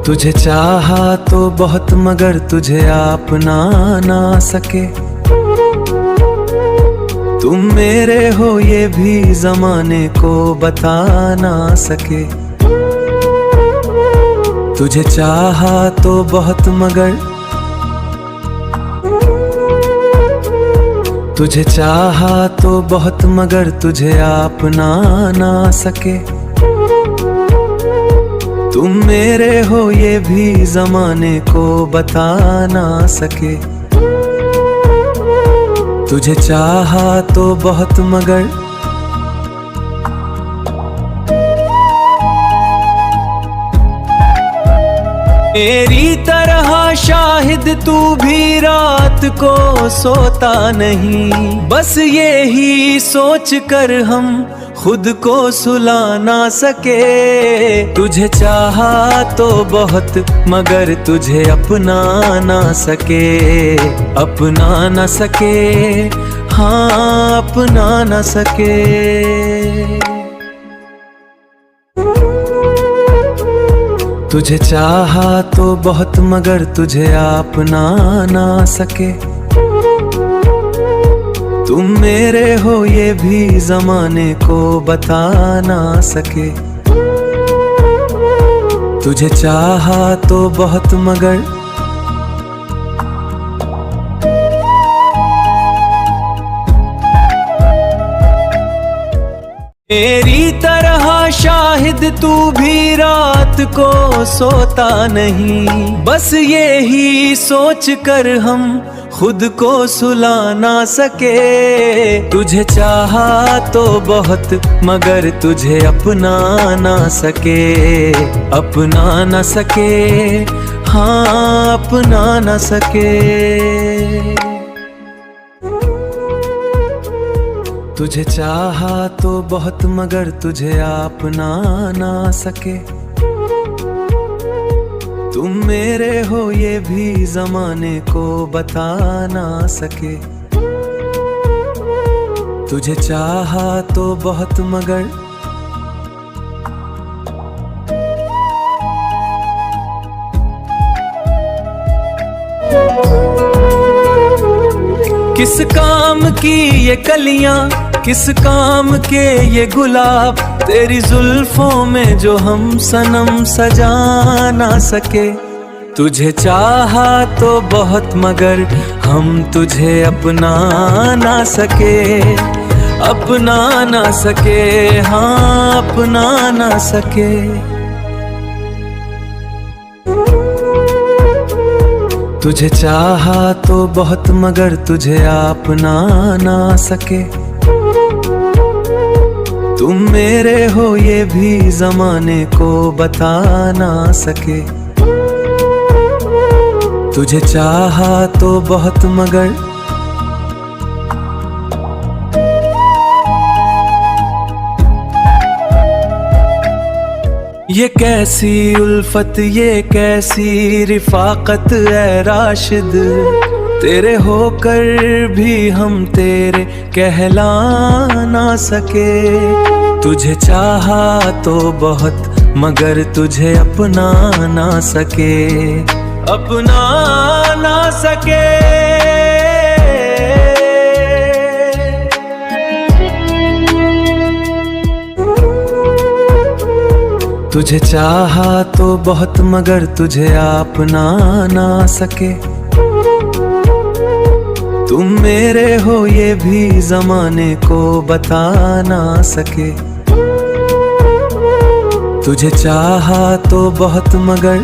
तुझे चाहा तो बहुत मगर तुझे अपना ना सके। तुम मेरे हो ये भी ज़माने को बता ना सके। तुझे चाहा तो बहुत मगर तुझे चाहा तो बहुत मगर तुझे अपना ना सके। तुम मेरे हो ये भी ज़माने को बता ना सके। तुझे चाहा तो बहुत मगर मेरी तरह शाहिद तू भी रात को सोता नहीं। बस ये ही सोच कर हम खुद को सुला ना सके। तुझे चाहा तो बहुत मगर तुझे अपना ना सके। अपना ना सके, हाँ अपना ना सके। तुझे चाहा तो बहुत मगर तुझे अपना ना सके। तुम मेरे हो ये भी ज़माने को बता ना सके। तुझे चाहा तो बहुत मगर मेरी तरह शाहिद तू भी रात को सोता नहीं। बस ये ही सोच कर हम खुद को सुला ना सके। तुझे चाहा तो बहुत मगर तुझे अपना ना सके। अपना ना सके, हाँ अपना ना सके। तुझे चाहा तो बहुत मगर तुझे अपना ना सके। तुम मेरे हो ये भी ज़माने को बता ना सके। तुझे चाहा तो बहुत मगर किस काम की ये कलियां, किस काम के ये गुलाब, तेरी जुल्फों में जो हम सनम सजा ना सके। तुझे चाहा तो बहुत मगर हम तुझे अपना ना सके। अपना ना सके, हाँ अपना ना सके। तुझे चाहा तो बहुत मगर तुझे अपना ना सके। तुम मेरे हो ये भी ज़माने को बता ना सके। तुझे चाहा तो बहुत मगर ये कैसी उल्फत, ये कैसी रिफाकत है राशिद। तेरे होकर भी हम तेरे कहला ना सके। तुझे चाहा तो बहुत मगर तुझे अपना ना सके। अपना ना सके। तुझे चाहा तो बहुत मगर तुझे अपना ना सके। तुम मेरे हो ये भी ज़माने को बता ना सके। तुझे चाहा तो बहुत मगर